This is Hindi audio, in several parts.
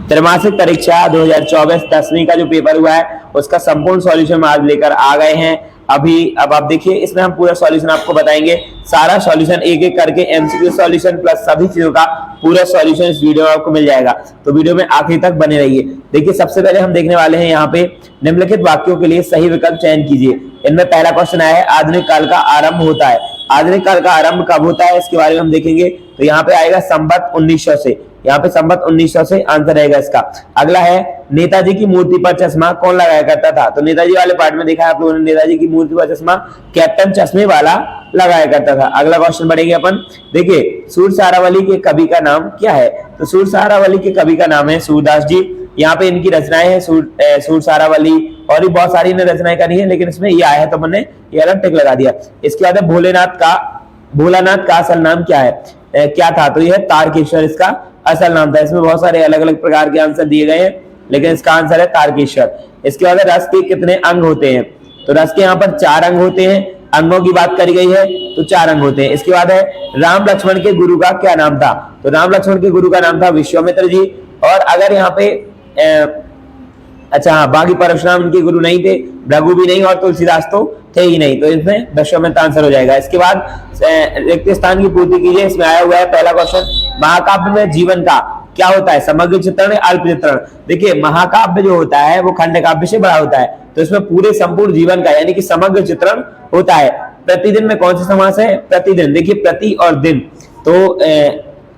त्रैमासिक परीक्षा 2024 10वीं का जो पेपर हुआ है उसका संपूर्ण सॉल्यूशन आज लेकर आ गए हैं। अब आप देखिए, इसमें हम पूरा सॉल्यूशन आपको बताएंगे, सारा सॉल्यूशन एक एक करके, एमसीक्यू सॉल्यूशन प्लस सभी चीजों का पूरा सॉल्यूशन इस वीडियो में आपको मिल जाएगा। तो वीडियो में आखिर तक बने रहिए। देखिए, सबसे पहले हम देखने वाले हैं यहाँ पे निम्नलिखित वाक्यों के लिए सही विकल्प चयन कीजिए। इनमें पहला क्वेश्चन आया है, आधुनिक काल का आरंभ होता है। आधुनिक काल का आरंभ कब होता है इसके बारे में हम देखेंगे। तो यहाँ पे आएगा संवत 1900 से, यहाँ पे संवत 1900 से आंसर रहेगा इसका। अगला है, नेताजी की मूर्ति पर चश्मा कौन लगाया करता था। तो नेताजी वाले पार्ट में देखा आप लोगों ने, नेताजी की मूर्ति पर चश्मा कैप्टन चश्मे वाला लगाया करता था। अगला क्वेश्चन बढ़ेंगे अपन। देखिए, सूरदास सारावली के कवि का नाम क्या है। तो सूरदास सारावली के कवि का नाम है सूरदास जी। यहाँ पे इनकी रचनाएं हैं सूरदास सारावली, और भी बहुत सारी इन्हें रचनाएं करी है, लेकिन इसमें ये आया है तो मैंने ये अलग टिक लगा दिया। इसके बाद भोलानाथ का असल नाम क्या है, क्या था। तो यह तारकेश्वर इसका असल नाम था। इसमें बहुत सारे अलग अलग प्रकार के आंसर दिए गए हैं, लेकिन इसका आंसर है तारकेश्वर। इसके बाद रस के कितने अंग होते हैं। तो रस के यहाँ पर 4 अंग होते हैं, अंगों की बात करी गई है तो 4 अंग होते हैं। इसके बाद है, राम लक्ष्मण के गुरु का क्या नाम था। तो राम लक्ष्मण के गुरु का नाम था विश्वामित्र जी। और अगर यहाँ पे अच्छा हाँ, बाकी परशुराम इनके गुरु नहीं थे, भृगु भी नहीं, और तुलसीदास तो थे ही नहीं, तो इसमें विश्वामित्र आंसर हो जाएगा। इसके बाद रिक्त स्थान की पूर्ति कीजिए। इसमें आया हुआ है पहला क्वेश्चन, महाकाव्य में जीवन का क्या होता है, समग्र चित्रण या अल्प चित्रण। देखिए, महाकाव्य जो होता है वो खंड काव्य से बड़ा होता है, तो इसमें पूरे संपूर्ण जीवन का यानी कि समग्र चित्रण होता है। प्रतिदिन में कौन सा समास है, प्रतिदिन। देखिए, प्रति और दिन, तो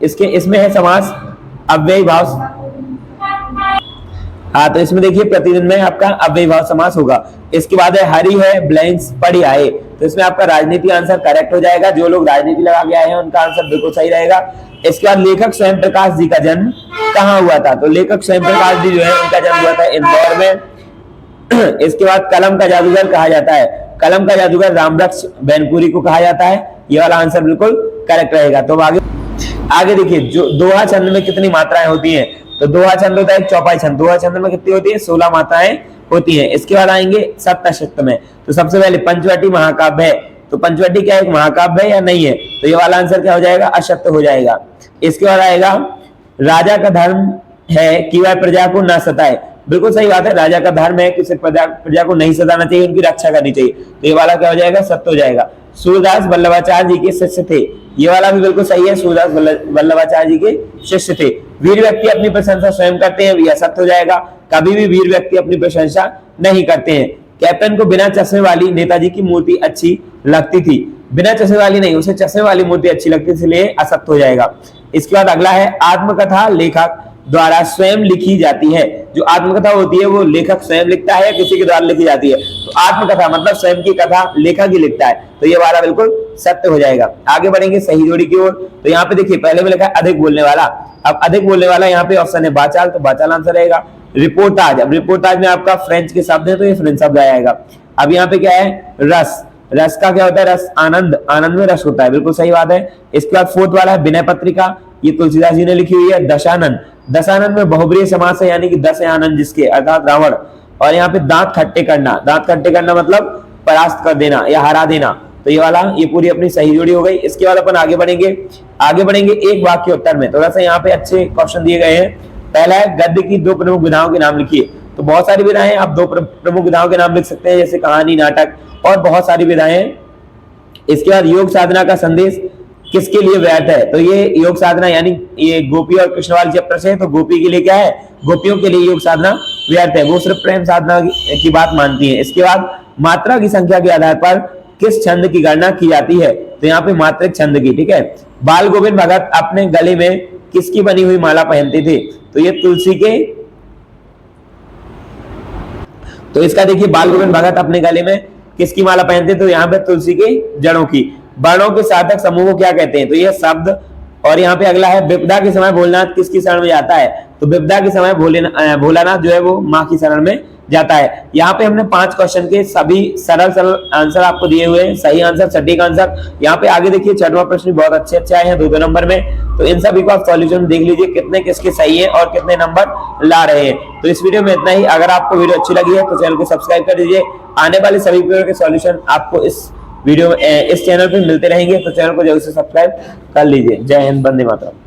इसमें है समास अव्ययी भाव। हाँ, तो इसमें देखिए प्रतिदिन में आपका अव्ययी भाव समास होगा। इसके बाद है, हरि है ब्लैंक्स पढ़ी आए। तो इसमें आपका राजनीति आंसर करेक्ट हो जाएगा। जो लोग राजनीति लगा के आए हैं उनका आंसर बिल्कुल सही रहेगा। इसके बाद, लेखक स्वयं प्रकाश जी का जन्म कहाँ हुआ था। तो लेखक स्वयं प्रकाश जी जो है उनका जन्म हुआ था इंदौर में। इसके बाद, कलम का जादूगर कहा जाता है। कलम का जादूगर रामवृक्ष बैनपुरी को कहा जाता है। ये वाला आंसर बिल्कुल करेक्ट रहेगा। तो आगे देखिए, जो दोहा छंद में कितनी मात्राएं होती हैं। तो दोहा छंद होता है एक चौपाई छंद। दोहा छंद में कितनी होती है, 16 मात्राएं होती हैं। इसके बाद आएंगे सप्तशत में। तो सबसे पहले पंचवटी महाकाव्य है। तो पंचवटी क्या एक महाकाव्य है या नहीं है। तो ये वाला आंसर क्या हो जाएगा, अशक्त हो जाएगा। इसके बाद आएगा, राजा का धर्म है कि वह प्रजा को न सताए। बिल्कुल सही बात है, राजा का धर्म है कि सिर्फ प्रजा को नहीं सताना चाहिए, उनकी रक्षा करनी चाहिए। तो ये वाला क्या हो जाएगा, सत्य हो जाएगा। सूरदास वल्लभाचार्य जी के शिष्य थे। ये वाला भी बिल्कुल सही है, सूरदास वल्लभाचार्य जी के शिष्य थे। वीर व्यक्ति अपनी प्रशंसा स्वयं करते हैं, यह सत्य हो जाएगा। कभी भी वीर व्यक्ति अपनी प्रशंसा नहीं करते हैं। कैप्टन को बिना चश्मे वाली नेताजी की मूर्ति अच्छी लगती थी। बिना चश्मे वाली नहीं, उसे चश्मे वाली मूर्ति अच्छी लगती थी, इसलिए असत्य हो जाएगा। इसके बाद अगला है, आत्मकथा लेखक द्वारा स्वयं लिखी जाती है। जो आत्मकथा होती है वो लेखक स्वयं लिखता है या किसी के द्वारा लिखी जाती है। तो आत्मकथा मतलब स्वयं की कथा लेखक ही लिखता है, तो ये वाला बिल्कुल सत्य हो जाएगा। आगे बढ़ेंगे सही जोड़ी की ओर। तो यहाँ पे देखिए, पहले में लिखा है अधिक बोलने वाला। अब अधिक बोलने वाला यहाँ पे ऑप्शन है बाचाल, तो बाचाल आंसर रहेगा। रिपोर्टाज, अब रिपोर्टाज में आपका फ्रेंच के शब्द है तो ये फ्रेंच शब्द आएगा। अब यहाँ पे क्या है, रस। रस का क्या होता है, रस आनंद, आनंद में रस होता है, बिल्कुल सही बात है। इसके बाद फोर्थ वाला है विनय पत्रिका, ये तुलसीदास जी ने लिखी हुई है। दशानंद, दशानंद में बहुब्रीहि समास है, यानी कि 10 है आनंद जिसके, अर्थात रावण। और यहाँ पे दांत खट्टे करना, दांत खट्टे करना मतलब परास्त कर देना या हरा देना। तो ये वाला, ये पूरी अपनी सही जोड़ी हो गई। इसके बाद अपन आगे बढ़ेंगे एक वाक्य उत्तर में। थोड़ा सा यहाँ पे अच्छे क्वेश्चन दिए गए हैं। पहला है, गद्य की 2 प्रमुख विधाओं के नाम लिखिए। तो बहुत सारी विधाएं, आप 2 प्रमुख विधाओं के नाम लिख सकते हैं, जैसे कहानी, नाटक और बहुत सारी विधाएं। इसके बाद, योग साधना का संदेश किसके लिए व्यर्थ है। तो ये योग साधना यानी ये गोपी और कृष्ण वाले चैप्टर से है, तो गोपी के लिए क्या है, गोपियों के लिए योग साधना व्यर्थ है, वो सिर्फ प्रेम साधना की बात मानती है। इसके बाद, मात्रा की संख्या के आधार पर किस छंद की गणना की जाती है। तो यहाँ पे मात्रिक छंद की, ठीक है। बाल गोविंद भगत अपने गले में किसकी बनी हुई माला पहनते थे। तो ये तुलसी के, तो इसका देखिए, बाल गोविंद भगत अपने गले में किसकी माला पहनते, तो यहाँ पे तुलसी के जड़ों की। वर्णों के सार्थक समूह को क्या कहते हैं। तो यह शब्द। और यहाँ पे अगला है, विपदा के समय भोलेनाथ किसकी शरण में जाता है। तो विपदा के समय भोलानाथ जो है वो माँ की शरण में जाता है। यहाँ पे हमने 5 क्वेश्चन के सभी सरल आंसर आपको दिए हुए हैं, सही आंसर, सटीक आंसर। यहाँ पे आगे देखिए, 6वां प्रश्न बहुत अच्छे आए हैं 2-2 नंबर में। तो इन सभी को आप सॉल्यूशन देख लीजिए, कितने किसके सही है और कितने नंबर ला रहे हैं। तो इस वीडियो में इतना ही। अगर आपको वीडियो अच्छी लगी है तो चैनल को सब्सक्राइब कर दीजिए। आने वाले सभी वीडियो के सॉल्यूशन आपको इस वीडियो इस चैनल पे मिलते रहेंगे, तो चैनल को जल्द से सब्सक्राइब कर लीजिए। जय हिंद, वंदे मातरम।